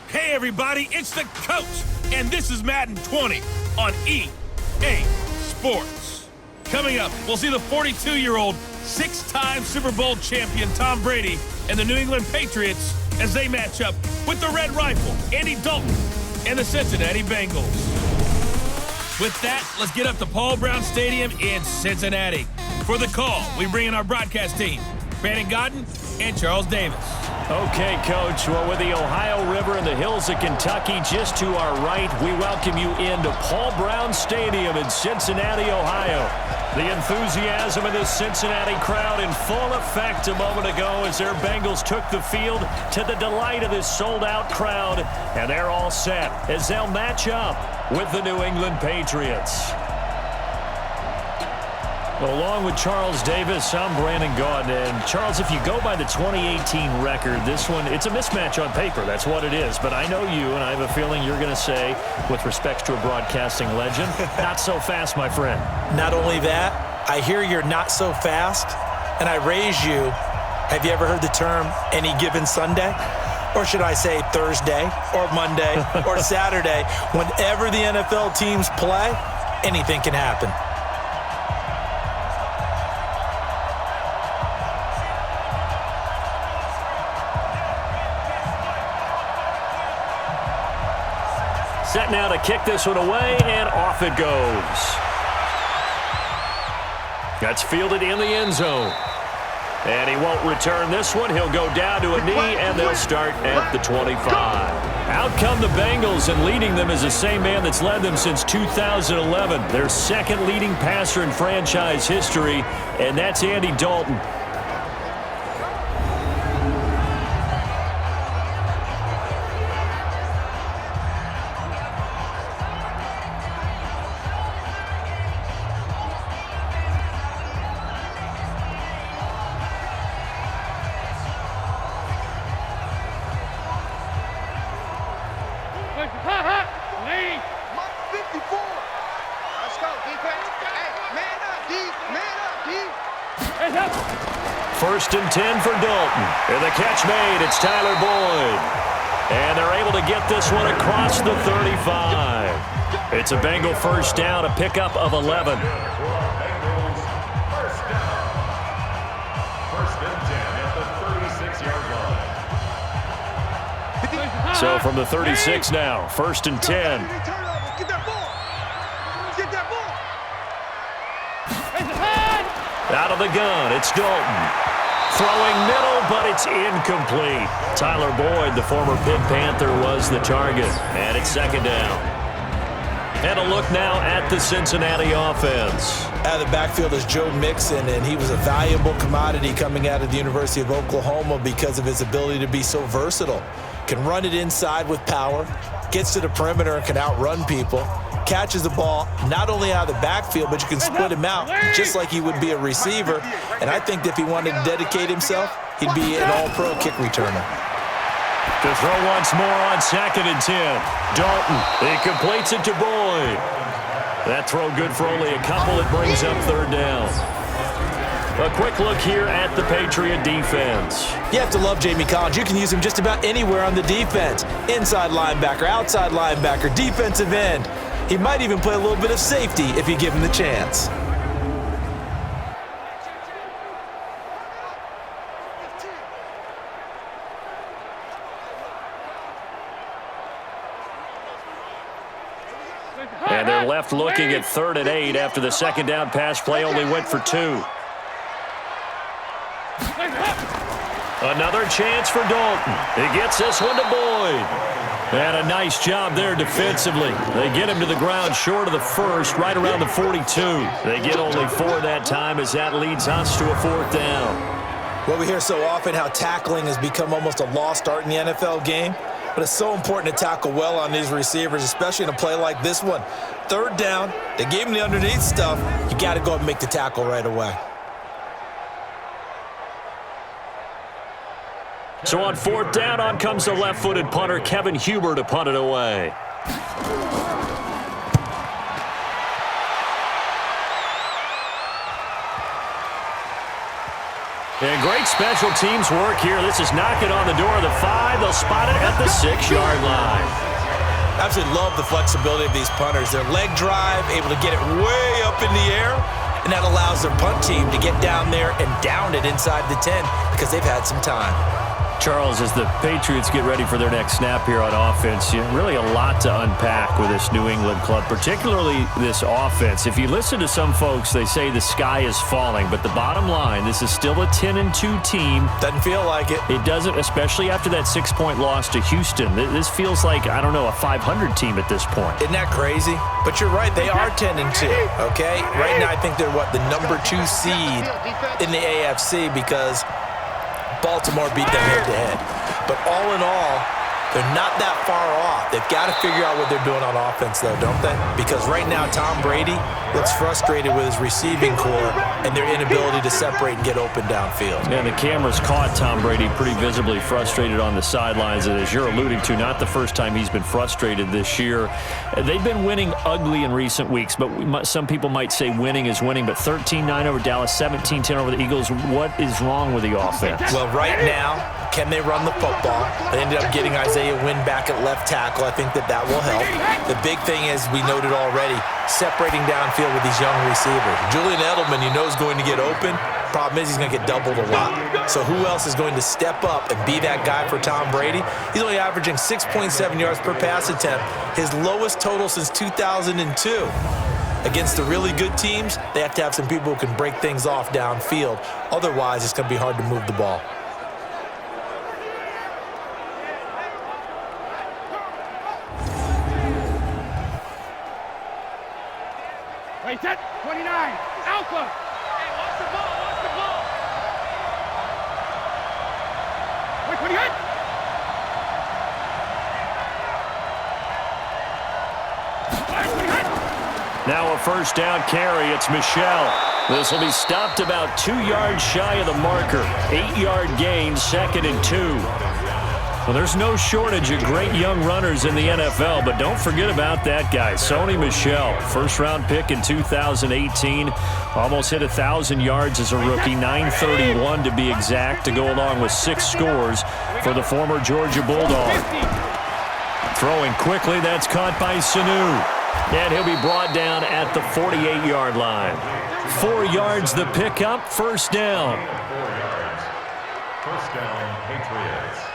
Hey everybody, it's the coach, and this is Madden 20 on EA Sports. Coming up, we'll see the 42-year-old, six-time Super Bowl champion Tom Brady and the New England Patriots as they match up with the Red Rifle, Andy Dalton, and the Cincinnati Bengals. With that, let's get up to Paul Brown Stadium in Cincinnati. For the call, we bring in our broadcast team, Brandon Godden and Charles Davis. Okay, Coach. Well, with the Ohio River and the hills of Kentucky just to our right, we welcome you into Paul Brown Stadium in Cincinnati, Ohio. The enthusiasm of this Cincinnati crowd in full effect a moment ago as their Bengals took the field to the delight of this sold-out crowd. And they're all set as they'll match up with the New England Patriots. Along with Charles Davis, I'm Brandon Gaudin. And Charles, if you go by the 2018 record, this one, it's a mismatch on paper. That's what it is. But I know you, and I have a feeling you're going to say, with respect to a broadcasting legend, not so fast, my friend. Not only that, I hear you're not so fast, and I raise you. Have you ever heard the term any given Sunday? Or should I say Thursday, or Monday, or Saturday? Whenever the NFL teams play, anything can happen. Set now to kick this one away, and off it goes. That's fielded in the end zone. And he won't return this one. He'll go down to a knee, and they'll start at the 25. Out come the Bengals, and leading them is the same man that's led them since 2011. Their second leading passer in franchise history, and that's Andy Dalton. First and 10 for Dalton. And the catch made. It's Tyler Boyd. And they're able to get this one across the 35. It's a Bengal first down, a pickup of 11. So from the 36 now, first and 10. Out of the gun, it's Dalton. Throwing middle, but it's incomplete. Tyler Boyd, the former Pitt Panther, was the target. And it's second down. And a look now at the Cincinnati offense. Out of the backfield is Joe Mixon, and he was a valuable commodity coming out of the University of Oklahoma because of his ability to be so versatile. Can run it inside with power, gets to the perimeter and can outrun people. Catches the ball not only out of the backfield, but you can split him out just like he would be a receiver. And I think if he wanted to dedicate himself, he'd be an all-pro kick returner. To throw once more on second and 10. Dalton, he completes it to Boyd. That throw good for only a couple. It brings up third down. A quick look here at the Patriot defense. You have to love Jamie Collins. You can use him just about anywhere on the defense. Inside linebacker, outside linebacker, defensive end. He might even play a little bit of safety if you give him the chance. And they're left looking at 3rd and 8 after the second down pass play only went for 2. Another chance for Dalton. He gets this one to Boyd. And a nice job there defensively. They get him to the ground short of the first, right around the 42. They get only 4 that time as that leads us to a 4th down. Well, we hear so often how tackling has become almost a lost art in the NFL game. But it's so important to tackle well on these receivers, especially in a play like this one. 3rd down, they gave him the underneath stuff. You got to go and make the tackle right away. So on 4th down, on comes the left-footed punter, Kevin Huber, to punt it away. And great special teams work here. This is knocking on the door of the 5. They'll spotted at the 6-yard line. Absolutely love the flexibility of these punters. Their leg drive, able to get it way up in the air, and that allows their punt team to get down there and down it inside the 10 because they've had some time. Charles, as the Patriots get ready for their next snap here on offense, really a lot to unpack with this New England club, particularly this offense. If you listen to some folks, they say the sky is falling, but the bottom line, this is still a 10-2 team. Doesn't feel like it. It doesn't, especially after that 6-point loss to Houston. This feels like, I don't know, a 500 team at this point. Isn't that crazy? But you're right, they are 10-2, okay? Right now I think they're, the number 2 seed in the AFC because Baltimore beat them head-to-head. But all in all, they're not that far off. They've got to figure out what they're doing on offense, though, don't they? Because right now, Tom Brady looks frustrated with his receiving core and their inability to separate and get open downfield. Yeah, the cameras caught Tom Brady pretty visibly frustrated on the sidelines. And as you're alluding to, not the first time he's been frustrated this year. They've been winning ugly in recent weeks, but some people might say winning is winning. But 13-9 over Dallas, 17-10 over the Eagles. What is wrong with the offense? Well, right now, can they run the football? They ended up getting Isaiah Wynn back at left tackle. I think that will help. The big thing is, we noted already, separating downfield with these young receivers. Julian Edelman, you know, is going to get open. Problem is he's going to get doubled a lot. So who else is going to step up and be that guy for Tom Brady? He's only averaging 6.7 yards per pass attempt, his lowest total since 2002. Against the really good teams, they have to have some people who can break things off downfield. Otherwise, it's going to be hard to move the ball. Wait, set, 29, Alpha. Hey, watch the ball, watch the ball. Wait, 28. Now a first down carry. It's Michelle. This will be stopped about 2 yards shy of the marker. 8-yard gain, 2nd and 2. Well, there's no shortage of great young runners in the NFL, but don't forget about that guy, Sony Michel. First-round pick in 2018. Almost hit 1,000 yards as a rookie, 931 to be exact, to go along with 6 scores for the former Georgia Bulldog. Throwing quickly, that's caught by Sanu. And he'll be brought down at the 48-yard line. 4 yards the pickup, first down. First down, Patriots.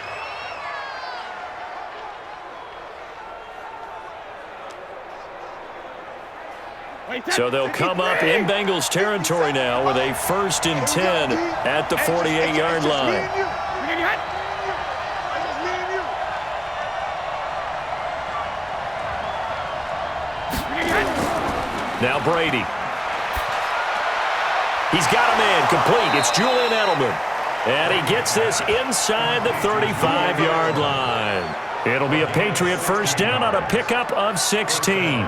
So they'll come up in Bengals territory now with a 1st and 10 at the 48-yard line. Now Brady. He's got a man complete. It's Julian Edelman. And he gets this inside the 35-yard line. It'll be a Patriot first down on a pickup of 16.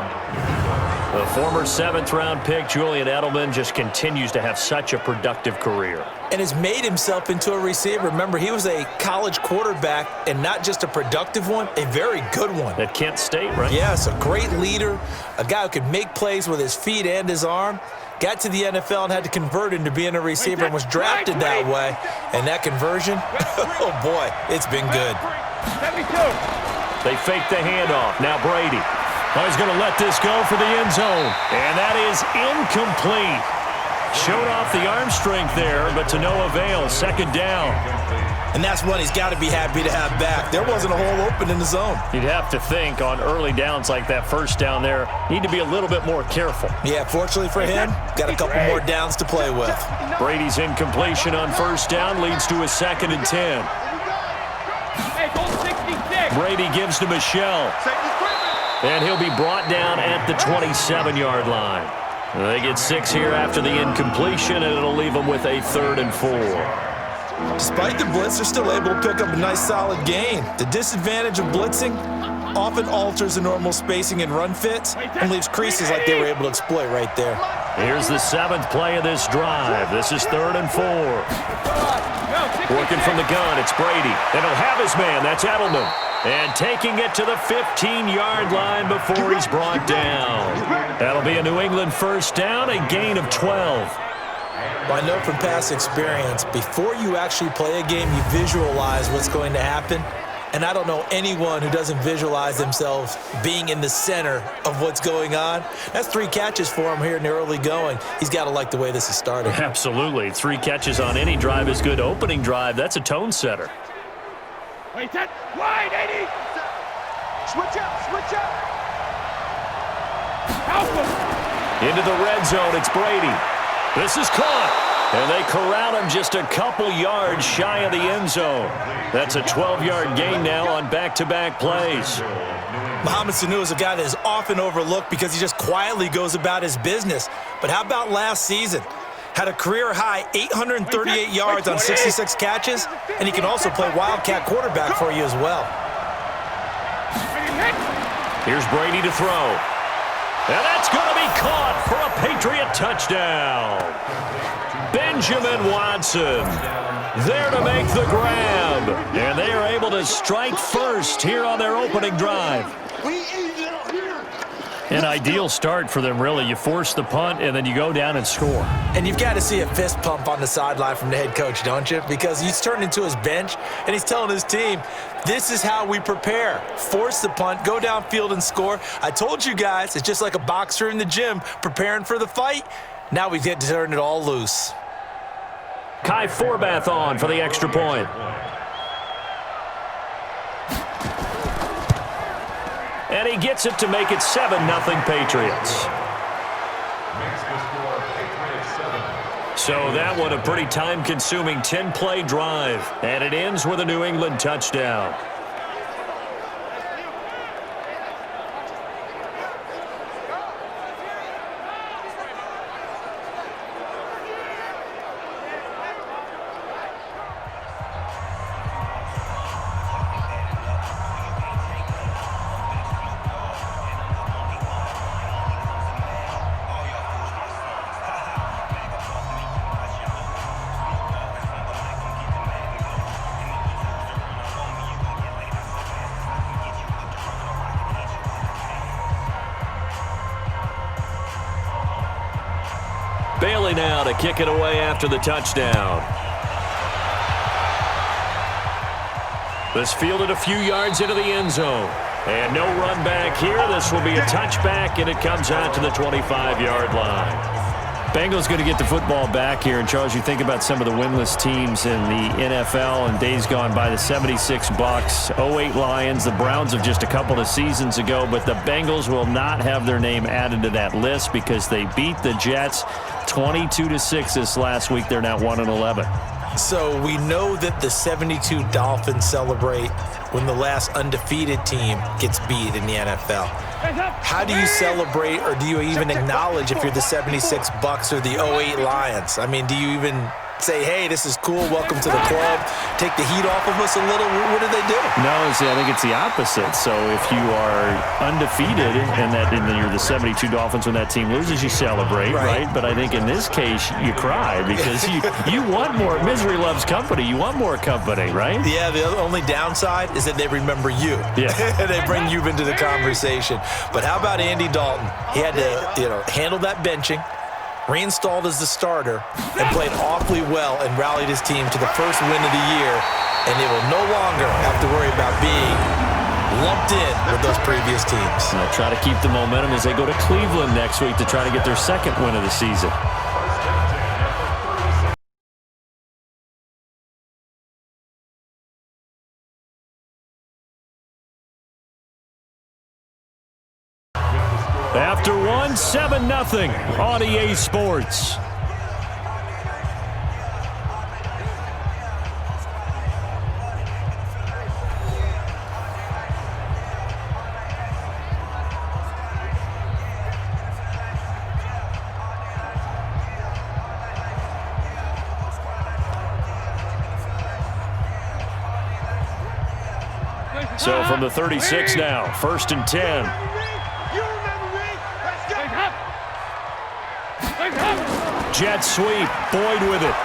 The former 7th-round pick, Julian Edelman, just continues to have such a productive career. And has made himself into a receiver. Remember, he was a college quarterback, and not just a productive one, a very good one. At Kent State, right? Yes, a great leader, a guy who could make plays with his feet and his arm. Got to the NFL and had to convert into being a receiver and was drafted that way. And that conversion, oh boy, it's been good. 72. They fake the handoff. Now Brady. Oh, he's going to let this go for the end zone. And that is incomplete. Showed off the arm strength there, but to no avail. 2nd down. And that's one he's got to be happy to have back. There wasn't a hole open in the zone. You'd have to think on early downs like that first down there, need to be a little bit more careful. Yeah, fortunately for him, got a couple more downs to play with. Brady's incompletion on first down leads to a 2nd and 10. Hey, goal 66. Brady gives to Michel. And he'll be brought down at the 27-yard line. They get 6 here after the incompletion, and it'll leave them with a 3rd and 4. Despite the blitz, they're still able to pick up a nice solid gain. The disadvantage of blitzing often alters the normal spacing and run fits and leaves creases like they were able to exploit right there. Here's the 7th play of this drive. This is 3rd and 4. Working from the gun, it's Brady. And he'll have his man. That's Edelman. And taking it to the 15-yard line before he's brought down. That'll be a New England first down, a gain of 12. Well, I know from past experience, before you actually play a game, you visualize what's going to happen. And I don't know anyone who doesn't visualize themselves being in the center of what's going on. That's 3 catches for him here in the early going. He's got to like the way this is starting. Absolutely. 3 catches on any drive is good. Opening drive, that's a tone setter. Wait, set, wide, 80. Switch up. Alpha. Into the red zone, it's Brady. This is caught. And they corral him just a couple yards shy of the end zone. That's a 12-yard gain now on back-to-back plays. Mohamed Sanu is a guy that is often overlooked because he just quietly goes about his business. But how about last season? Had a career-high 838 yards on 66 catches, and he can also play wildcat quarterback for you as well. Here's Brady to throw. And that's going to be caught for a Patriot touchdown. Benjamin Watson there to make the grab. And they are able to strike first here on their opening drive. An ideal start for them, really. You force the punt, and then you go down and score. And you've got to see a fist pump on the sideline from the head coach, don't you? Because he's turned into his bench, and he's telling his team, this is how we prepare. Force the punt, go downfield and score. I told you guys, it's just like a boxer in the gym preparing for the fight. Now we get to turn it all loose. Kai Forbath on for the extra point. And he gets it to make it 7-0 Patriots. So that one a pretty time-consuming 10-play drive. And it ends with a New England touchdown. Bailey now to kick it away after the touchdown. This fielded a few yards into the end zone. And no run back here. This will be a touchback, and it comes out to the 25-yard line. Bengals going to get the football back here. And, Charles, you think about some of the winless teams in the NFL and days gone by, the 76 Bucks, 08 Lions, the Browns of just a couple of seasons ago. But the Bengals will not have their name added to that list because they beat the Jets 22-6 this last week. They're now 1-11. So we know that the 72 Dolphins celebrate when the last undefeated team gets beat in the NFL. How do you celebrate, or do you even acknowledge if you're the 76 Bucks or the 08 Lions? I mean, do you even say, hey, this is cool, welcome to the club, take the heat off of us a little? What do they do? No, see, I think it's the opposite. So if you are undefeated and then you're the 72 Dolphins when that team loses, you celebrate, right? But I think in this case, you cry because you want more. Misery loves company. You want more company, right? Yeah, the only downside is that they remember you. Yeah. They bring you into the conversation. But how about Andy Dalton? He had to, handle that benching, reinstalled as the starter, and played awfully well and rallied his team to the first win of the year, and they will no longer have to worry about being lumped in with those previous teams. And they'll try to keep the momentum as they go to Cleveland next week to try to get their second win of the season. After 7-0 on EA Sports. So from the 36 now, 1st and 10. Jet sweep, Boyd with it.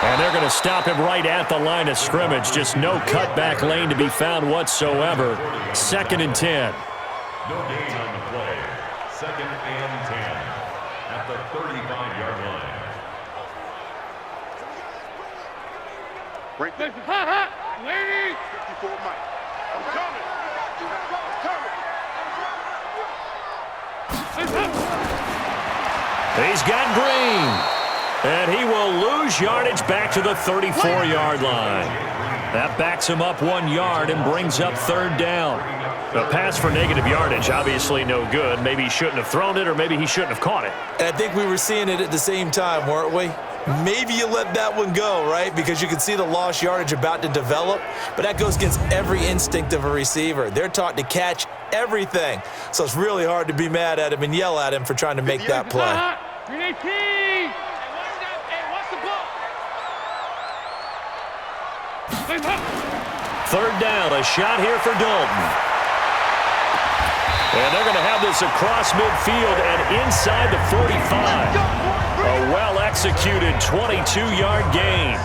And they're going to stop him right at the line of scrimmage. Just no cutback lane to be found whatsoever. 2nd and 10. No gain on the play. 2nd and 10 at the 35-yard line. Right there. Lady. 54 Mike. He's got Green. And he will lose yardage back to the 34-yard line. That backs him up 1 yard and brings up third down. A pass for negative yardage, obviously no good. Maybe he shouldn't have thrown it, or maybe he shouldn't have caught it. And I think we were seeing it at the same time, weren't we? Maybe you let that one go, right? Because you can see the lost yardage about to develop, but that goes against every instinct of a receiver. They're taught to catch everything. So it's really hard to be mad at him and yell at him for trying to make that play. Third down, a shot here for Dalton. And they're going to have this across midfield and inside the 45. A well-executed 22-yard gain.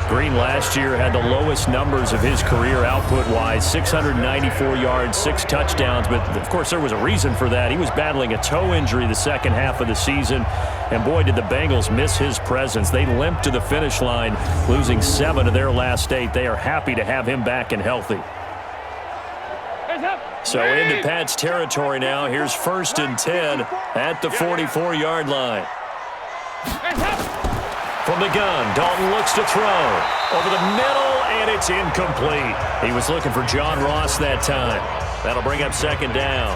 Green last year had the lowest numbers of his career output-wise, 694 yards, 6 touchdowns. But, of course, there was a reason for that. He was battling a toe injury the second half of the season. And, boy, did the Bengals miss his presence. They limped to the finish line, losing 7 of their last 8. They are happy to have him back and healthy. So into Pat's territory now. Here's 1st and 10 at the 44-yard line. From the gun, Dalton looks to throw. Over the middle, and it's incomplete. He was looking for John Ross that time. That'll bring up 2nd down.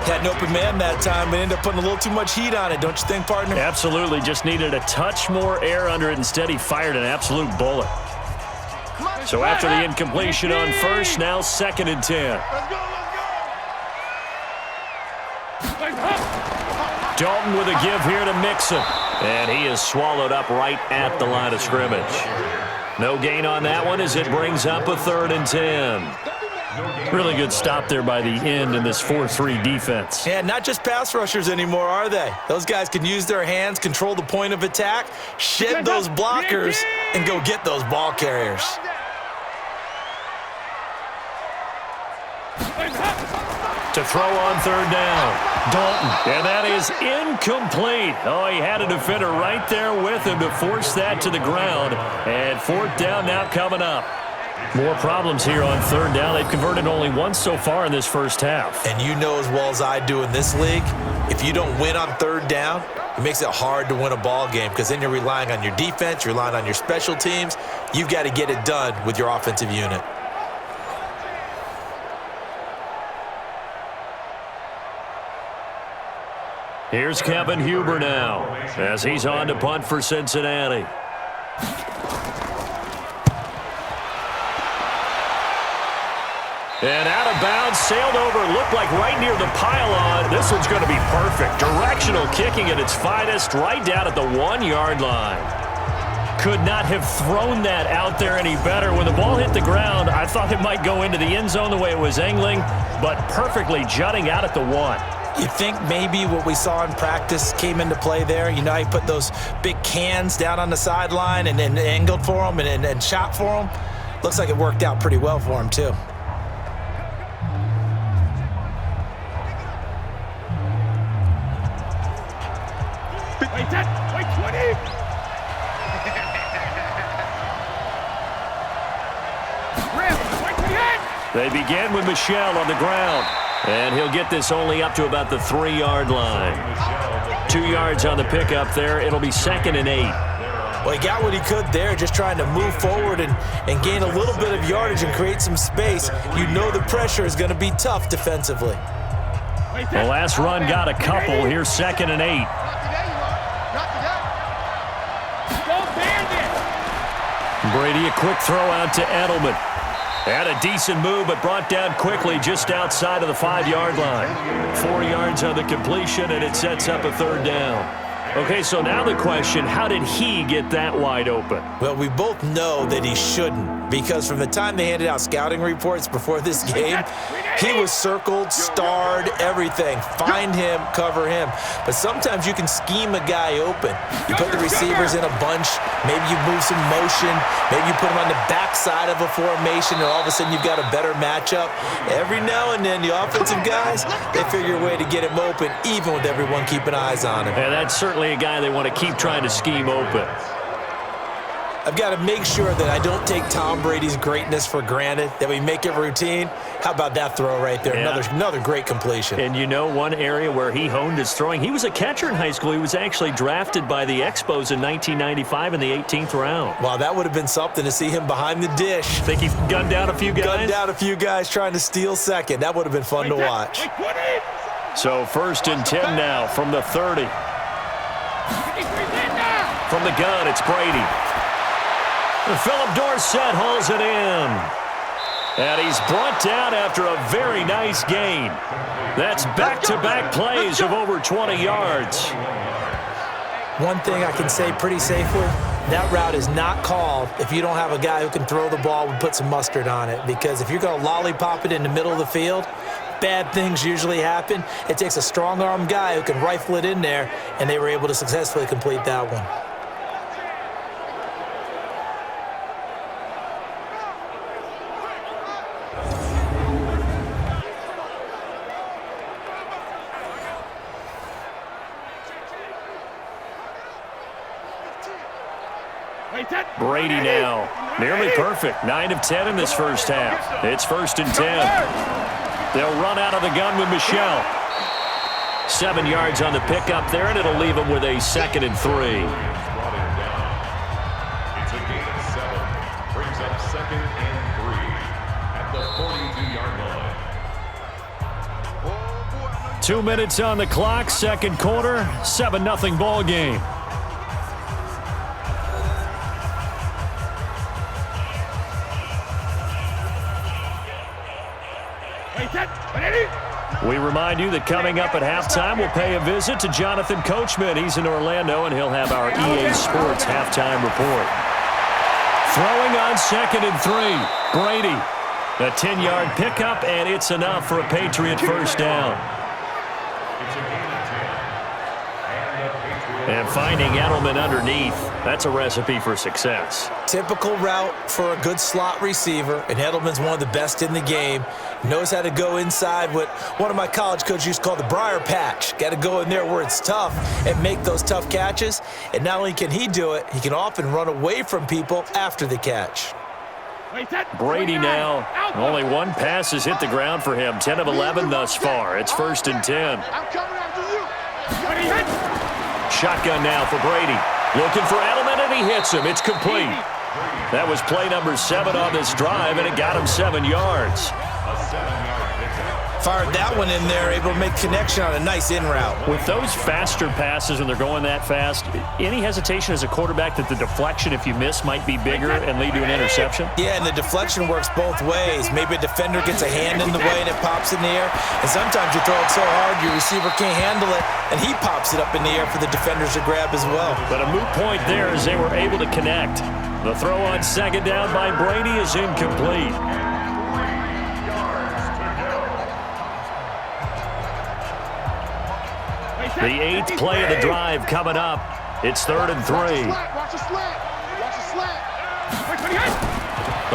Had an open man that time, but ended up putting a little too much heat on it, don't you think, partner? Absolutely. Just needed a touch more air under it. Instead, he fired an absolute bullet. So after the incompletion on 1st, now 2nd and 10. Dalton with a give here to Mixon. And he is swallowed up right at the line of scrimmage. No gain on that one as it brings up a 3rd and 10. Really good stop there by the end in this 4-3 defense. Yeah, not just pass rushers anymore, are they? Those guys can use their hands, control the point of attack, shed those blockers, and go get those ball carriers. To throw on 3rd down. Dalton, and that is incomplete. Oh, he had a defender right there with him to force that to the ground. And 4th down now coming up. More problems here on 3rd down. They've converted only once so far in this first half. And you know as well as I do in this league, if you don't win on 3rd down, it makes it hard to win a ball game because then you're relying on your defense, you're relying on your special teams. You've got to get it done with your offensive unit. Here's Kevin Huber now as he's on to punt for Cincinnati. And out of bounds, sailed over, looked like right near the pylon. This one's going to be perfect. Directional kicking at its finest, right down at the 1-yard line. Could not have thrown that out there any better. When the ball hit the ground, I thought it might go into the end zone the way it was angling, but perfectly jutting out at the 1. You think maybe what we saw in practice came into play there? You know, he put those big cans down on the sideline and then angled for them and shot for them. Looks like it worked out pretty well for him, too. Wait, 20! They begin with Michelle on the ground. And he'll get this only up to about the 3-yard line. 2 yards on the pickup there. It'll be 2nd and 8. Well, he got what he could there, just trying to move forward and gain a little bit of yardage and create some space. You know the pressure is going to be tough defensively. The last run got a couple. Here's 2nd and 8. Brady, a quick throw out to Edelman. Had a decent move, but brought down quickly just outside of the 5-yard line. 4 yards on the completion, and it sets up a 3rd down. Okay, so now the question, how did he get that wide open? Well, we both know that he shouldn't, because from the time they handed out scouting reports before this game, he was circled, starred, everything. Find him, cover him. But sometimes you can scheme a guy open. You put the receivers in a bunch, maybe you move some motion, maybe you put him on the backside of a formation, and all of a sudden you've got a better matchup. Every now and then, the offensive guys, they figure a way to get him open, even with everyone keeping eyes on him. And that's certainly a guy they want to keep trying to scheme open. I've got to make sure that I don't take Tom Brady's greatness for granted, that we make it routine. How about that throw right there? Yeah. Another great completion. And you know one area where he honed his throwing, he was a catcher in high school. He was actually drafted by the Expos in 1995 in the 18th round. Wow, that would have been something to see him behind the dish. Think he gunned down a few guys? Gunned down a few guys trying to steal second. That would have been fun to watch. So 1st and 10 now from the 30. From the gun, it's Brady. And Philip Dorsett hauls it in. And he's brought down after a very nice gain. That's back-to-back plays of over 20 yards. One thing I can say pretty safely, that route is not called if you don't have a guy who can throw the ball and put some mustard on it. Because if you're going to lollipop it in the middle of the field, bad things usually happen. It takes a strong-arm guy who can rifle it in there, and they were able to successfully complete that one. Brady now, nearly perfect. 9 of 10 in this first half. It's 1st and 10. They'll run out of the gun with Michel. 7 yards on the pickup there, and it'll leave them with a 2nd and 3. It's a gain of 7. Brings up 2nd and 3 at the 42-yard line. 2 minutes on the clock, second quarter, 7-0 ball game. We remind you that coming up at halftime, we'll pay a visit to Jonathan Coachman. He's in Orlando, and he'll have our EA Sports halftime report. Throwing on 2nd and 3. Brady, a 10-yard pickup, and it's enough for a Patriot first down. And finding Edelman underneath, that's a recipe for success. Typical route for a good slot receiver, and Edelman's one of the best in the game. Knows how to go inside what one of my college coaches used to call the briar patch. Got to go in there where it's tough and make those tough catches. And not only can he do it, he can often run away from people after the catch. Brady now, only one pass has hit the ground for him. 10 of 11 thus far. It's 1st and 10. Shotgun now for Brady. Looking for Edelman, and he hits him. It's complete. That was play number 7 on this drive, and it got him 7 yards. Fired that one in there, able to make connection on a nice in route. With those faster passes when they're going that fast, any hesitation as a quarterback that the deflection, if you miss, might be bigger and lead to an interception? Yeah, and the deflection works both ways. Maybe a defender gets a hand in the way and it pops in the air. And sometimes you throw it so hard your receiver can't handle it, and he pops it up in the air for the defenders to grab as well. But a moot point there as they were able to connect. The throw on 2nd down by Brady is incomplete. The 8th play of the drive coming up. It's 3rd and 3.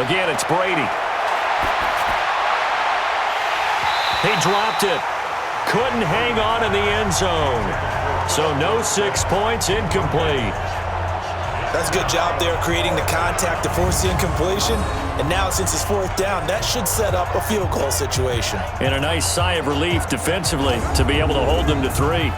Again, it's Brady. He dropped it. Couldn't hang on in the end zone. So no 6 points, incomplete. That's a good job there creating the contact to force the incompletion. And now since it's 4th down, that should set up a field goal situation. And a nice sigh of relief defensively to be able to hold them to 3.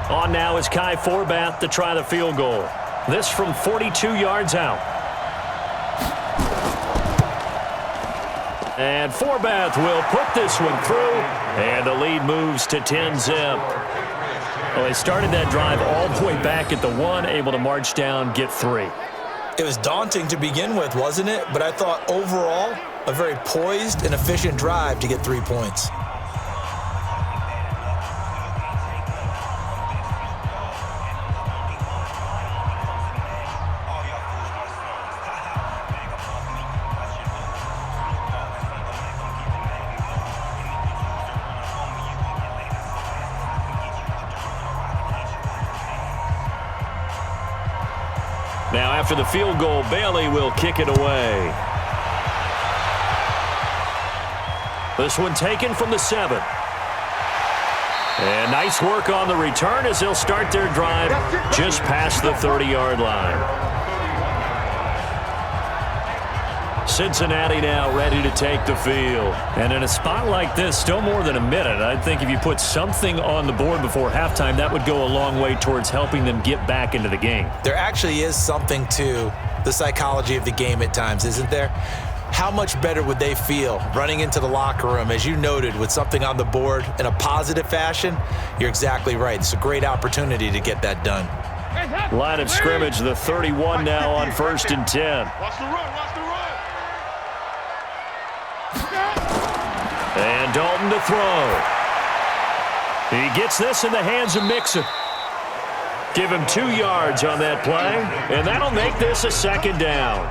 On now is Kai Forbath to try the field goal. This from 42 yards out. And Forbath will put this one through, and the lead moves to 10-zip. Well, they started that drive all the way back at the 1, able to march down, get 3. It was daunting to begin with, wasn't it? But I thought overall, a very poised and efficient drive to get 3 points. Now, after the field goal, Bailey will kick it away. This one taken from the 7. And nice work on the return as they'll start their drive just past the 30-yard line. Cincinnati now ready to take the field. And in a spot like this, still more than a minute. I think if you put something on the board before halftime, that would go a long way towards helping them get back into the game. There actually is something to the psychology of the game at times, isn't there? How much better would they feel running into the locker room, as you noted, with something on the board in a positive fashion? You're exactly right. It's a great opportunity to get that done. Line of scrimmage, the 31 now on 1st and 10. Watch the run, watch the run. And Dalton to throw. He gets this in the hands of Mixon. Give him 2 yards on that play, and that'll make this a 2nd down.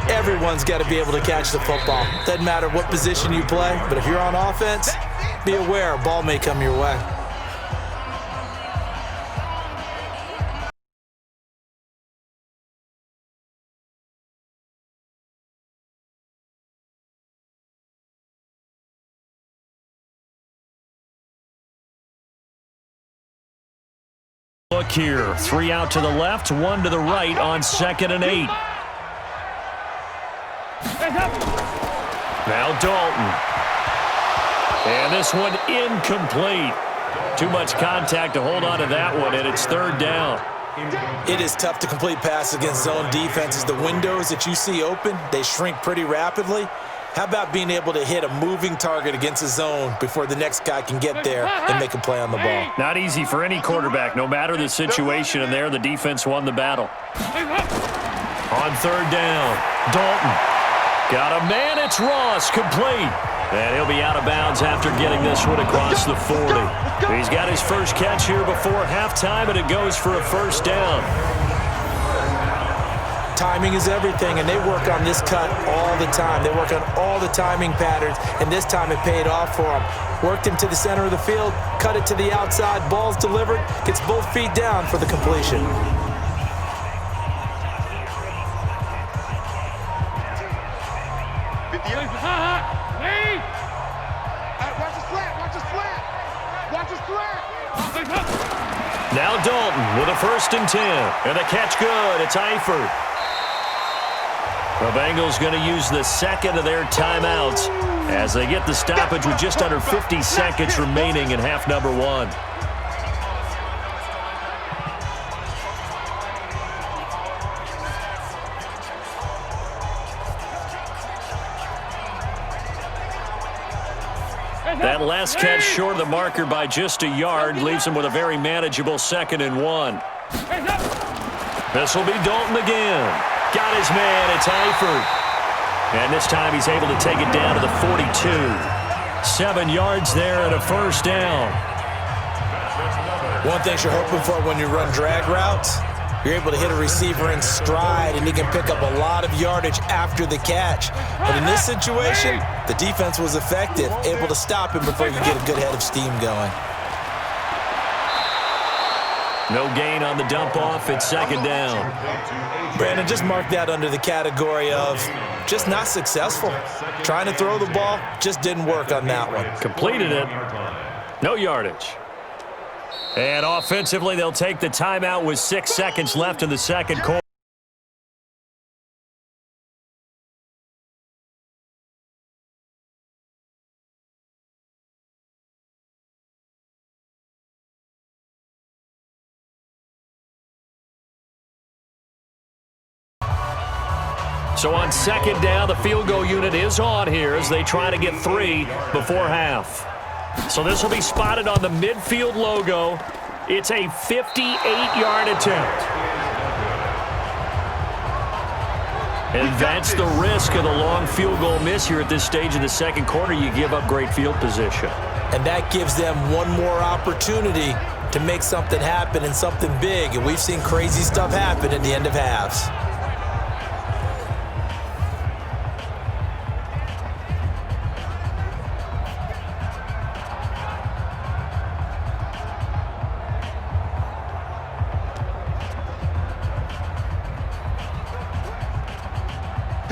Everyone's got to be able to catch the football. Doesn't matter what position you play, but if you're on offense, be aware a ball may come your way. Look here, 3 out to the left, 1 to the right on 2nd and 8. Now Dalton. And this one incomplete. Too much contact to hold on to that one, and it's 3rd down. It is tough to complete passes against zone defenses. The windows that you see open, they shrink pretty rapidly. How about being able to hit a moving target against a zone before the next guy can get there and make a play on the ball? Not easy for any quarterback, no matter the situation, and there the defense won the battle. On 3rd down, Dalton. Got a man, it's Ross, complete. And he'll be out of bounds after getting this one across the 40. He's got his first catch here before halftime, and it goes for a 1st down. Timing is everything, and they work on this cut all the time. They work on all the timing patterns, and this time it paid off for them. Worked him to the center of the field, cut it to the outside, ball's delivered, gets both feet down for the completion. Now Dalton with a 1st and 10, and the catch good. It's Eifert. The Bengals going to use the 2nd of their timeouts as they get the stoppage with just under 50 seconds remaining in half number 1. That last catch short of the marker by just a yard leaves him with a very manageable 2nd and 1. This will be Dalton again. Got his man, it's Eifert. And this time he's able to take it down to the 42. 7 yards there and a 1st down. One thing you're hoping for when you run drag routes, you're able to hit a receiver in stride, and he can pick up a lot of yardage after the catch. But in this situation, the defense was effective, able to stop him before you get a good head of steam going. No gain on the dump off. It's 2nd down. Brandon, just mark that under the category of just not successful. Trying to throw the ball, just didn't work on that one. Completed it. No yardage. And offensively, they'll take the timeout with 6 seconds left in the 2nd quarter. So on 2nd down, the field goal unit is on here as they try to get 3 before half. So this will be spotted on the midfield logo. It's a 58-yard attempt. And that's the risk of the long field goal miss here at this stage of the 2nd quarter. You give up great field position. And that gives them one more opportunity to make something happen and something big. And we've seen crazy stuff happen at the end of halves.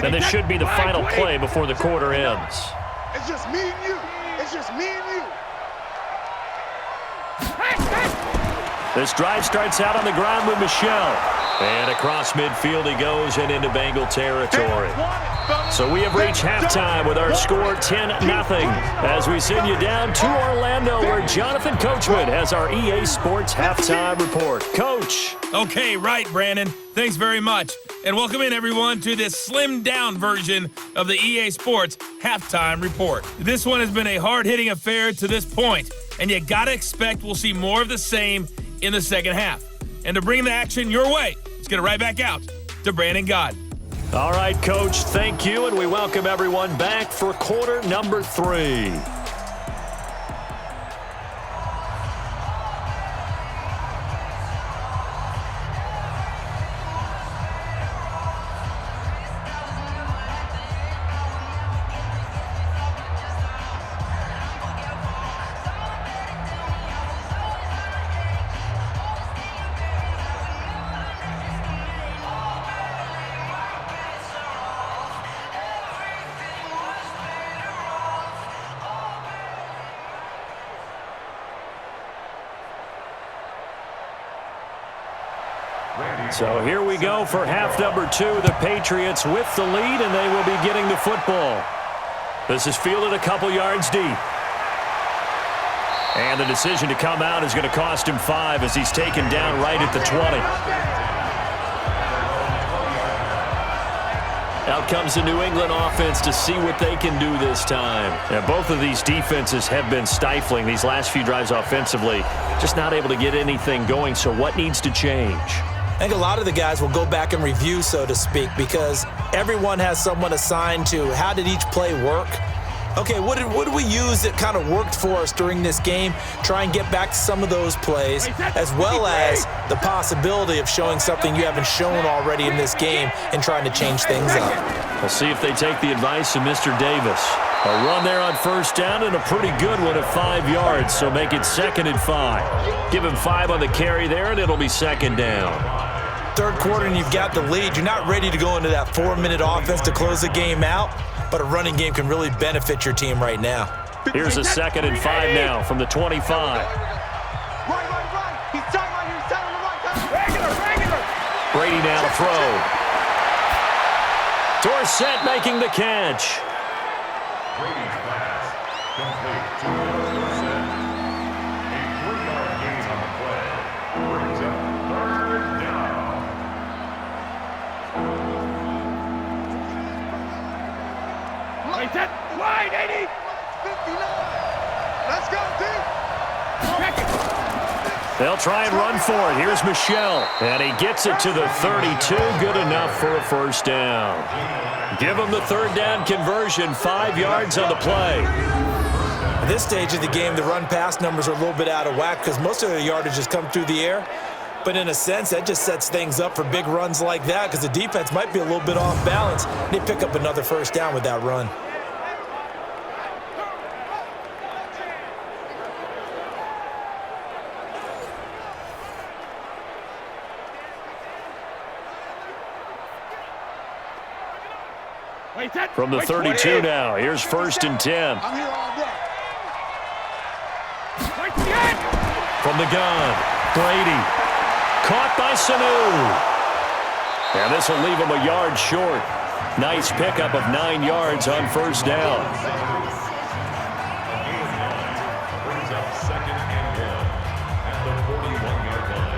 And this should be the final play before the quarter ends. It's just me and you. It's just me and you. This drive starts out on the ground with Michel. And across midfield he goes and into Bengal territory. So we have reached halftime with our score 10-0 as we send you down to Orlando where Jonathan Coachman has our EA Sports Halftime Report. Coach. Okay, right, Brandon. Thanks very much. And welcome in, everyone, to this slimmed-down version of the EA Sports Halftime Report. This one has been a hard-hitting affair to this point, and you got to expect we'll see more of the same in the second half. And to bring the action your way, let's get it right back out to Brandon God. All right, Coach, thank you, and we welcome everyone back for quarter number 3. So here we go for half number 2. The Patriots with the lead, and they will be getting the football. This is fielded a couple yards deep. And the decision to come out is going to cost him 5 as he's taken down right at the 20. Out comes the New England offense to see what they can do this time. And both of these defenses have been stifling these last few drives offensively. Just not able to get anything going, so what needs to change? I think a lot of the guys will go back and review, so to speak, because everyone has someone assigned to how did each play work. Okay, what did we use that kind of worked for us during this game? Try and get back to some of those plays, as well as the possibility of showing something you haven't shown already in this game and trying to change things up. We'll see if they take the advice of Mr. Davis. A run there on first down and a pretty good one at 5 yards, so make it 2nd and 5. Give him 5 on the carry there, and it'll be 2nd down. Third quarter and you've got the lead. You're not ready to go into that 4-minute offense to close the game out, but a running game can really benefit your team right now. Here's a 2nd and 5 now from the 25. Right. He's time on your side on the right. Regular. Brady now to throw. Dorsett making the catch. Brady's pass complete to Dorsett. A 3-yard gain on the play. Brings up 3rd down. Wide 80. 59. Let's go, team. They'll try and run for it. Here's Michel. And he gets it to the 32. Good enough for a first down. Give him the 3rd down conversion. 5 yards on the play. At this stage of the game, the run-pass numbers are a little bit out of whack because most of their yardage has come through the air. But in a sense, that just sets things up for big runs like that because the defense might be a little bit off balance. They pick up another first down with that run. From the 32 now, here's 1st and 10. I'm here all day. From the gun, Brady. Caught by Sanu. And this will leave him a yard short. Nice pickup of 9 yards on first down. Brings up 2nd and 1 at the 41-yard line.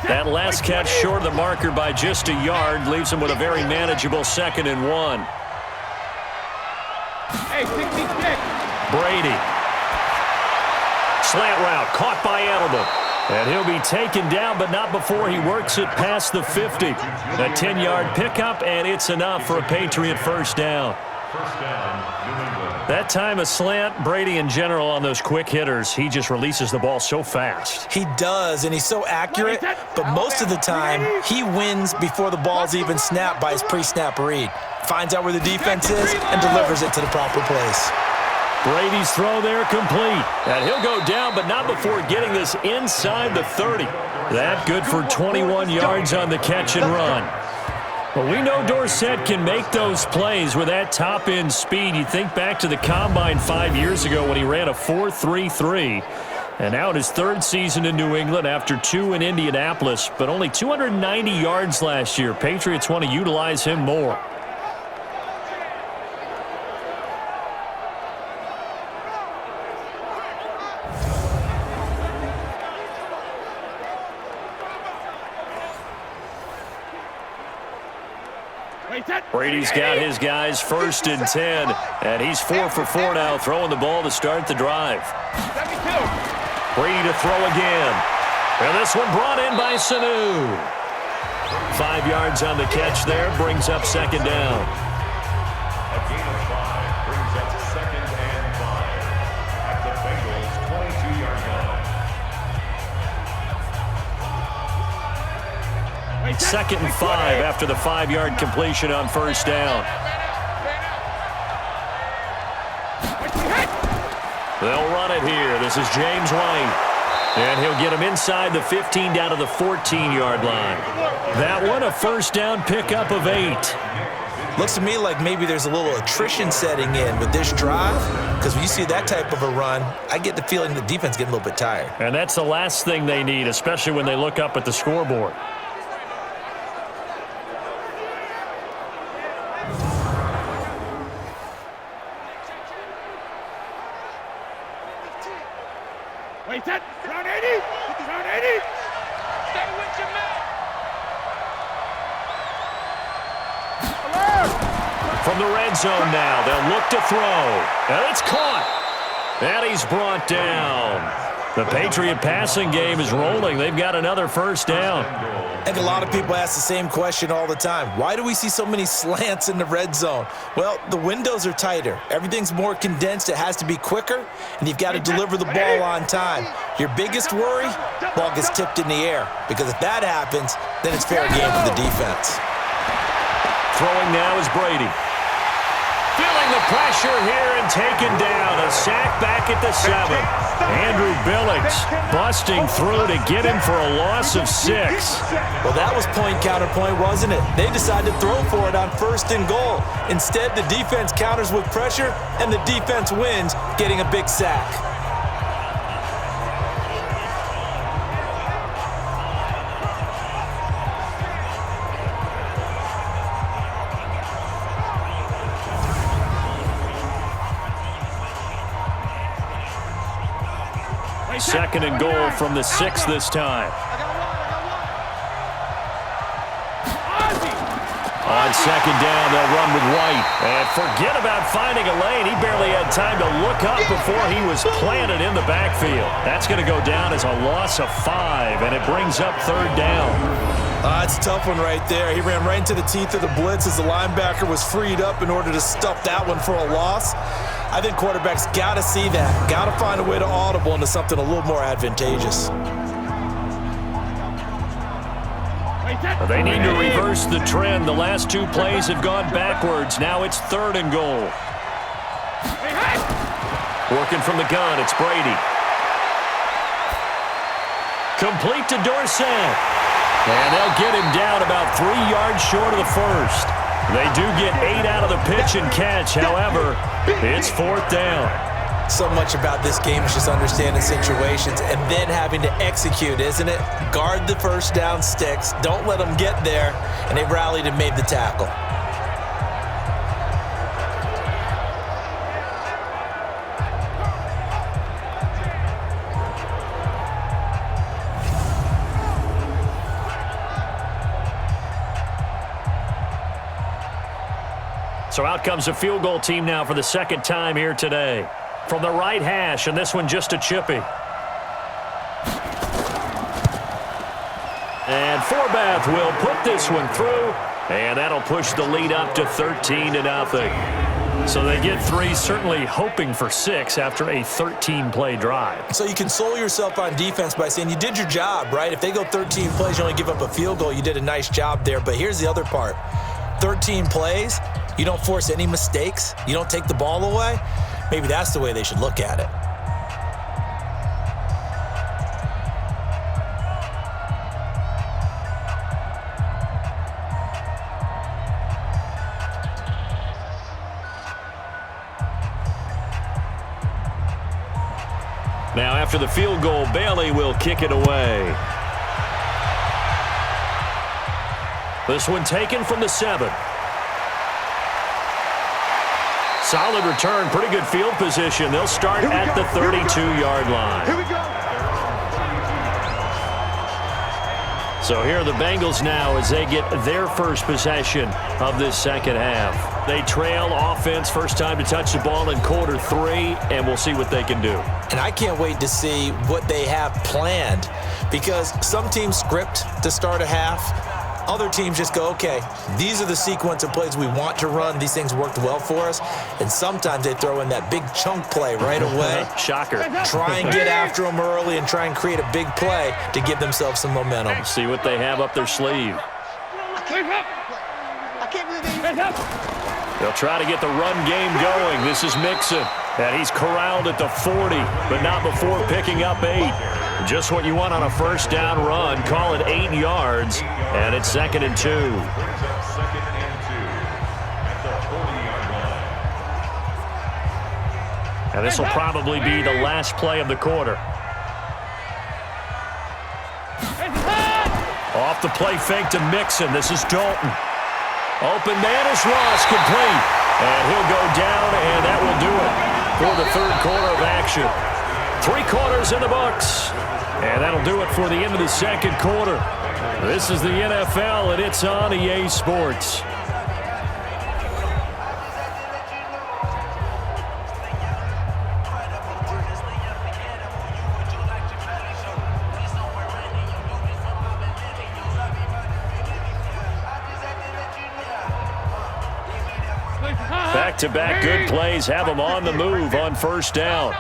That last catch short of the marker by just a yard leaves him with a very manageable 2nd and 1. Hey, 66. Brady. Slant route caught by Edelman. And he'll be taken down, but not before he works it past the 50. A 10-yard pickup, and it's enough for a Patriot first down. First down, New England. That time a slant, Brady in general on those quick hitters, he just releases the ball so fast. He does, and he's so accurate, but most of the time, he wins before the ball's even snapped by his pre-snap read. Finds out where the defense is and delivers it to the proper place. Brady's throw there complete. And he'll go down, but not before getting this inside the 30. That good for 21 yards on the catch and run. Well, we know Dorsett can make those plays with that top-end speed. You think back to the Combine 5 years ago when he ran a 4.33. And now in his third season in New England after 2 in Indianapolis, but only 290 yards last year. Patriots want to utilize him more. Brady's got his guys 1st and 10, and he's 4 for 4 now, throwing the ball to start the drive. Brady to throw again. And this one brought in by Sanu. 5 yards on the catch there, brings up 2nd down. A gain of 5 brings up 2nd and 5 at the Bengals' 22-yard line. 2nd and 5 after the 5-yard completion on 1st down. They'll run it here. This is James White. And he'll get him inside the 15 down to the 14-yard line. That one, a 1st down pickup of 8. Looks to me like maybe there's a little attrition setting in with this drive, because when you see that type of a run, I get the feeling the defense getting a little bit tired. And that's the last thing they need, especially when they look up at the scoreboard. Wait, that round 80, round 80. Stay with your man. From the red zone now, they'll look to throw. And it's caught. And he's brought down. The Patriot passing game is rolling. They've got another 1st down. I think a lot of people ask the same question all the time. Why do we see so many slants in the red zone? Well, the windows are tighter. Everything's more condensed. It has to be quicker, and you've got to deliver the ball on time. Your biggest worry, ball gets tipped in the air, because if that happens, then it's fair game for the defense. Throwing now is Brady. Feeling the pressure here and taken down. A sack back at the 7. Andrew Billings busting through to get him for a loss of 6. Well, that was point counterpoint, wasn't it? They decided to throw for it on 1st and goal. Instead, the defense counters with pressure, and the defense wins, getting a big sack. Second and goal from the 6 this time. On 2nd down, they'll run with White. And forget about finding a lane. He barely had time to look up before he was planted in the backfield. That's going to go down as a loss of 5, and it brings up 3rd down. It's a tough one right there. He ran right into the teeth of the blitz as the linebacker was freed up in order to stuff that one for a loss. I think quarterbacks got to see that. Got to find a way to audible into something a little more advantageous. They need to reverse the trend. The last 2 plays have gone backwards. Now it's 3rd and goal. Working from the gun, it's Brady. Complete to Dorsett. And they'll get him down about 3 yards short of the 1st. They do get 8 out of the pitch and catch. However, it's 4th down. So much about this game is just understanding situations and then having to execute, isn't it? Guard the 1st down sticks. Don't let them get there. And they rallied and made the tackle. So out comes a field goal team now for the 2nd time here today. From the right hash, and this one just a chippy. And Forbath will put this one through, and that'll push the lead up to 13-0. So they get 3, certainly hoping for 6 after a 13-play drive. So you console yourself on defense by saying you did your job, right? If they go 13 plays, you only give up a field goal, you did a nice job there. But here's the other part. 13 plays, you don't force any mistakes, you don't take the ball away. Maybe that's the way they should look at it. after the field goal. Bailey will kick it away. This one taken from the 7. Solid return, pretty good field position. They'll start at the 32-yard line. Here we go. So here are the Bengals now as they get their first possession of this second half. They trail offense, first time to touch the ball in quarter 3, and we'll see what they can do. And I can't wait to see what they have planned, because some teams script to start a half. Other teams just go, okay, these are the sequence of plays we want to run. These things worked well for us. And sometimes they throw in that big chunk play right away. Shocker. Try and get after them early and try and create a big play to give themselves some momentum. See what they have up their sleeve. They'll try to get the run game going. This is Mixon. And he's corralled at the 40, but not before picking up 8. Just what you want on a first down run. Call it 8 yards, and it's 2nd and 2. And this will probably be the last play of the quarter. Off the play fake to Mixon. This is Dalton. Open man is Ross, complete. And he'll go down, and that will do it for the third quarter of action. 3 quarters in the books. And that'll do it for the end of the second quarter. This is the NFL, and it's on EA Sports. Back-to-back good plays have them on the move on first down.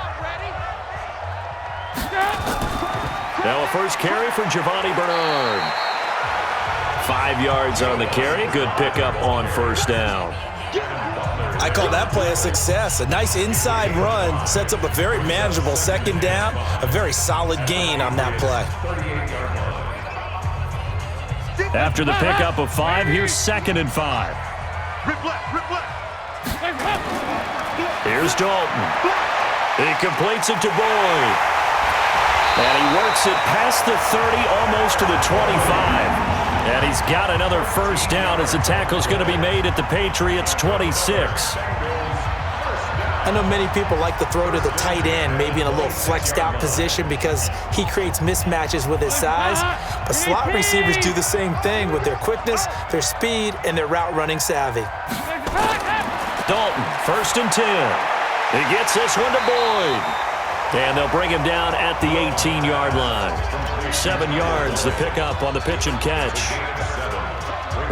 Now a first carry for Giovanni Bernard. 5 yards on the carry. Good pickup on first down. I call that play a success. A nice inside run sets up a very manageable second down. A very solid gain on that play. After the pickup of 5, here's 2nd and 5. Here's Dalton. He completes it to Boyd. And he works it past the 30, almost to the 25. And he's got another first down as the tackle's going to be made at the Patriots' 26. I know many people like to throw to the tight end, maybe in a little flexed out position because he creates mismatches with his size. But slot receivers do the same thing with their quickness, their speed, and their route running savvy. Dalton, 1st and 10. He gets this one to Boyd. And they'll bring him down at the 18-yard line. 7 yards, the pickup on the pitch and catch.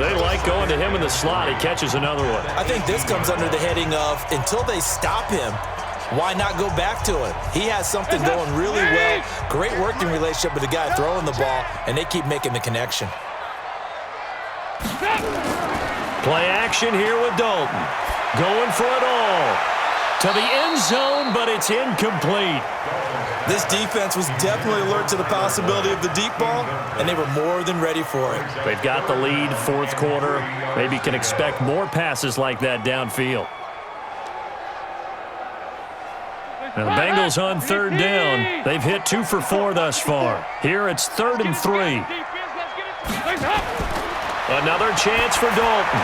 They like going to him in the slot. He catches another one. I think this comes under the heading of, until they stop him, why not go back to him? He has something going really well. Great working relationship with the guy throwing the ball, and they keep making the connection. Play action here with Dalton. Going for it all. To the end zone, but it's incomplete. This defense was definitely alert to the possibility of the deep ball, and they were more than ready for it. They've got the lead, 4th quarter. Maybe can expect more passes like that downfield. Now the Bengals on 3rd down. They've hit 2 for 4 thus far. Here it's 3rd and 3. Another chance for Dalton.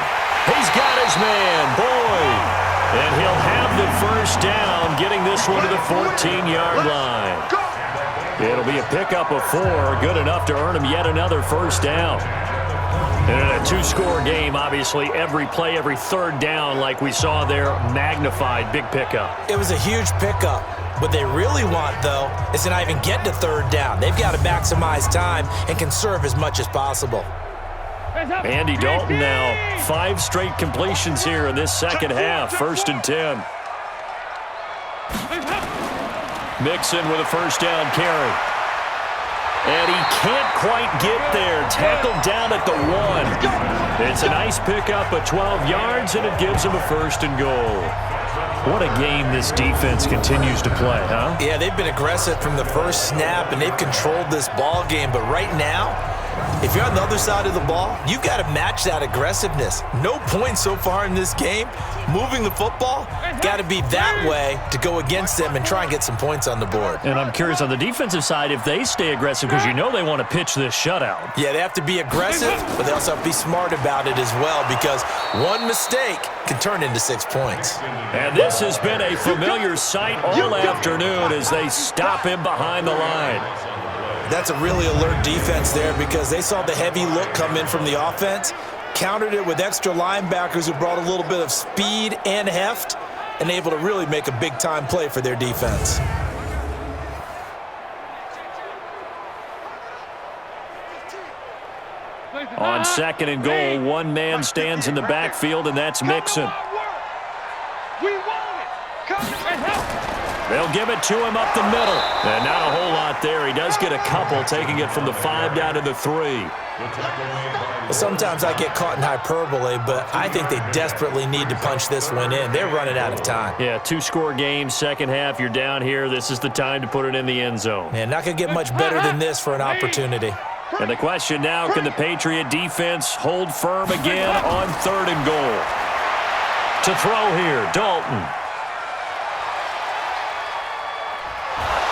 He's got his man, Boyd. And he'll have the first down, getting this one to the 14-yard line. It'll be a pickup of 4, good enough to earn him yet another first down. And in a 2-score game, obviously, every play, every 3rd down, like we saw there, magnified, big pickup. It was a huge pickup. What they really want, though, is to not even get to 3rd down. They've got to maximize time and conserve as much as possible. Andy Dalton now, 5 straight completions here in this second half. 1st and 10. Mixon with a first down carry. And he can't quite get there. Tackled down at the 1. It's a nice pickup of 12 yards, and it gives him a 1st and goal. What a game this defense continues to play, huh? Yeah, they've been aggressive from the first snap, and they've controlled this ball game. But right now, If you're on the other side of the ball, you got to match that aggressiveness. No points so far in this game. Moving the football, got to be that way to go against them and try and get some points on the board. And I'm curious on the defensive side if they stay aggressive, because you know they want to pitch this shutout. Yeah, they have to be aggressive, but they also have to be smart about it as well, because one mistake can turn into 6 points. And this has been a familiar sight all afternoon as they stop him behind the line. That's a really alert defense there, because they saw the heavy look come in from the offense, countered it with extra linebackers who brought a little bit of speed and heft, and able to really make a big-time play for their defense. On 2nd and goal, one man stands in the backfield, and that's Mixon. They'll give it to him up the middle. And not a whole lot there. He does get a couple, taking it from the 5 down to the 3. Sometimes I get caught in hyperbole, but I think they desperately need to punch this one in. They're running out of time. Yeah, 2-score game, second half, you're down here. This is the time to put it in the end zone. And not going to get much better than this for an opportunity. And the question now, can the Patriot defense hold firm again on 3rd and goal? To throw here, Dalton.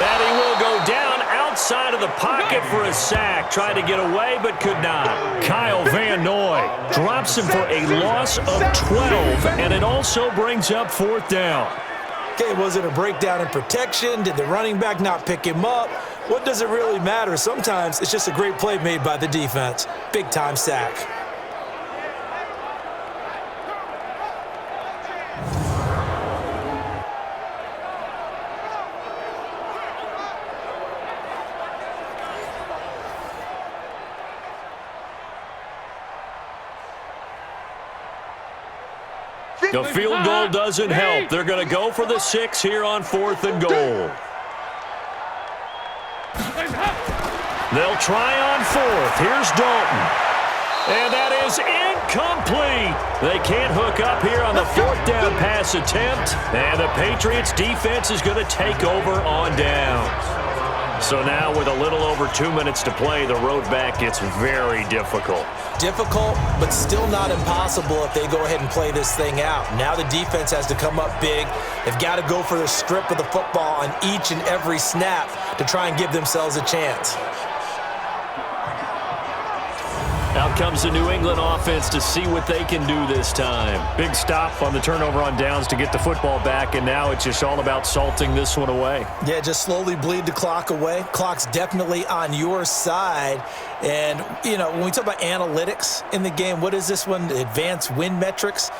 And he will go down outside of the pocket for a sack. Tried to get away, but could not. Kyle Van Noy drops him for a loss of 12, and it also brings up 4th down. Okay, was it a breakdown in protection? Did the running back not pick him up? What does it really matter? Sometimes it's just a great play made by the defense. Big-time sack. The field goal doesn't help. They're going to go for the 6 here on 4th and goal. They'll try on 4th. Here's Dalton. And that is incomplete. They can't hook up here on the 4th down pass attempt. And the Patriots defense is going to take over on downs. So now with a little over 2 minutes to play, the road back gets very difficult. Difficult, but still not impossible if they go ahead and play this thing out. Now the defense has to come up big. They've got to go for the strip of the football on each and every snap to try and give themselves a chance. Out comes the New England offense to see what they can do this time. Big stop on the turnover on downs to get the football back, and now it's just all about salting this one away. Yeah, just slowly bleed the clock away. Clock's definitely on your side. And, you know, when we talk about analytics in the game, what is this one? Advanced win metrics?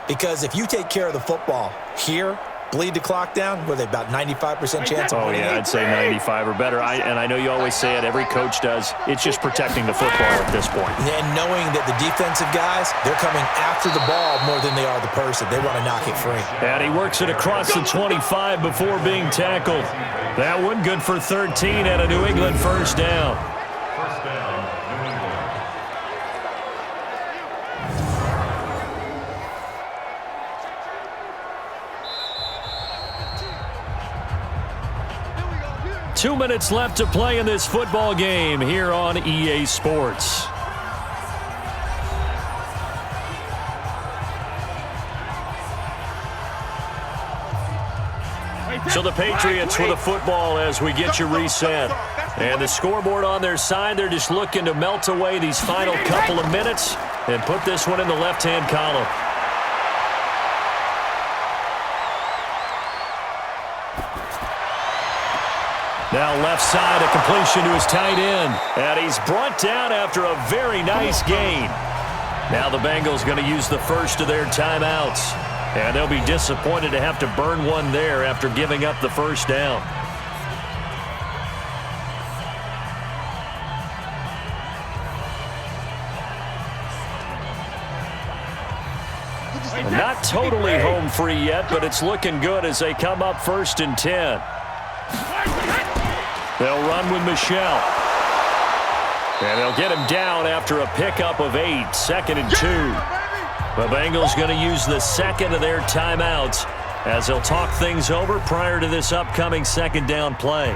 Because if you take care of the football here, bleed the clock down, were they about 95% chance of winning? Oh, yeah, I'd say 95 or better. And I know you always say it, every coach does. It's just protecting the football at this point. And knowing that the defensive guys, they're coming after the ball more than they are the person. They want to knock it free. And he works it across the 25 before being tackled. That one good for 13 and a New England first down. First down, New England. 2 minutes left to play in this football game here on EA Sports. So the Patriots with the football as we get you reset. And the scoreboard on their side, they're just looking to melt away these final couple of minutes and put this one in the left-hand column. Now left side, a completion to his tight end. And he's brought down after a very nice gain. Now the Bengals going to use the first of their timeouts. And they'll be disappointed to have to burn one there after giving up the first down. Not totally home free yet, but it's looking good as they come up 1st and 10. They'll run with Michelle. And they'll get him down after a pickup of 8, 2nd and 2. The Bengals going to use the second of their timeouts as they'll talk things over prior to this upcoming second down play.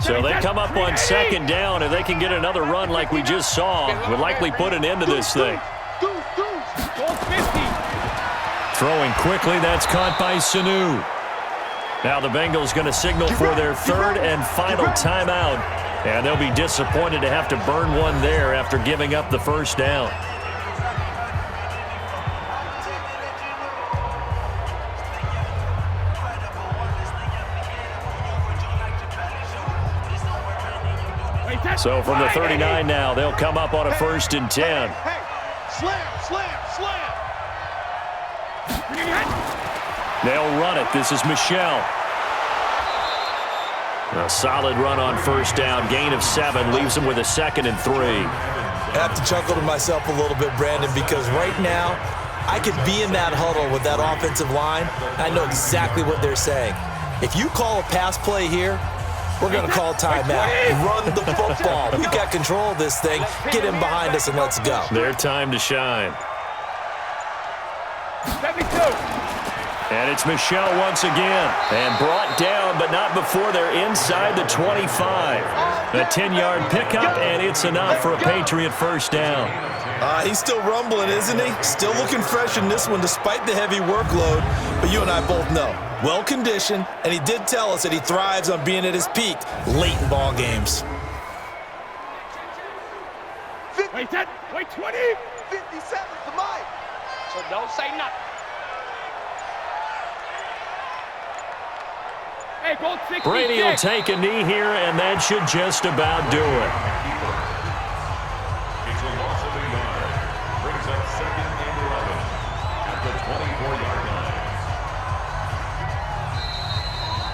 So they come up on second down. If they can get another run like we just saw, would likely put an end to this thing. Goal 50. Throwing quickly, that's caught by Sanu. Now the Bengals going to signal for their third and final timeout. And they'll be disappointed to have to burn one there after giving up the first down. So from the 39 now, they'll come up on a 1st and 10. Hey, slam. They'll run it. This is Michelle. A solid run on 1st down. Gain of 7 leaves them with a 2nd and 3. I have to chuckle to myself a little bit, Brandon, because right now I could be in that huddle with that offensive line. I know exactly what they're saying. If you call a pass play here, we're going to call timeout. Run the football. We've got control of this thing. Get him behind us and let's go. Their time to shine. 72. And it's Michelle once again. And brought down, but not before they're inside the 25. A 10-yard pickup, and it's enough for a Patriot 1st down. He's still rumbling, isn't he? Still looking fresh in this one despite the heavy workload. But you and I both know, well-conditioned, and he did tell us that he thrives on being at his peak late in ball games. Wait, 10. Wait, 20. 57 to Mike. So don't say nothing. Hey, goal 66. Brady will take a knee here, and that should just about do it. It's a loss of 8 yards. Brings up 2nd and 11 at the 24-yard line.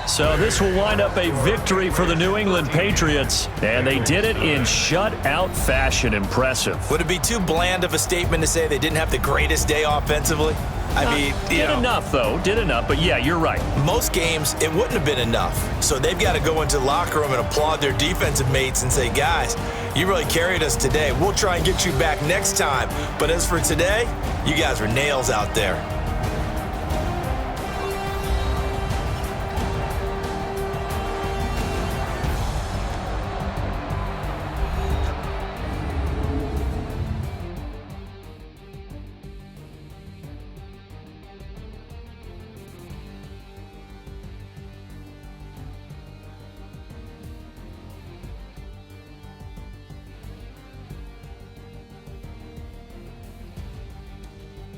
So this will wind up a victory for the New England Patriots, and they did it in shutout fashion. Impressive. Would it be too bland of a statement to say they didn't have the greatest day offensively? I mean, did enough, though. Did enough, but yeah, you're right. Most games, it wouldn't have been enough. So they've got to go into the locker room and applaud their defensive mates and say, guys, you really carried us today. We'll try and get you back next time. But as for today, you guys were nails out there.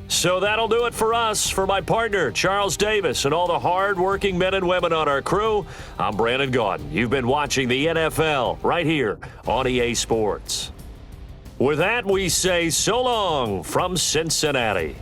So that'll do it for us. For my partner, Charles Davis, and all the hard-working men and women on our crew, I'm Brandon Gaudin. You've been watching the NFL right here on EA Sports. With that, we say so long from Cincinnati.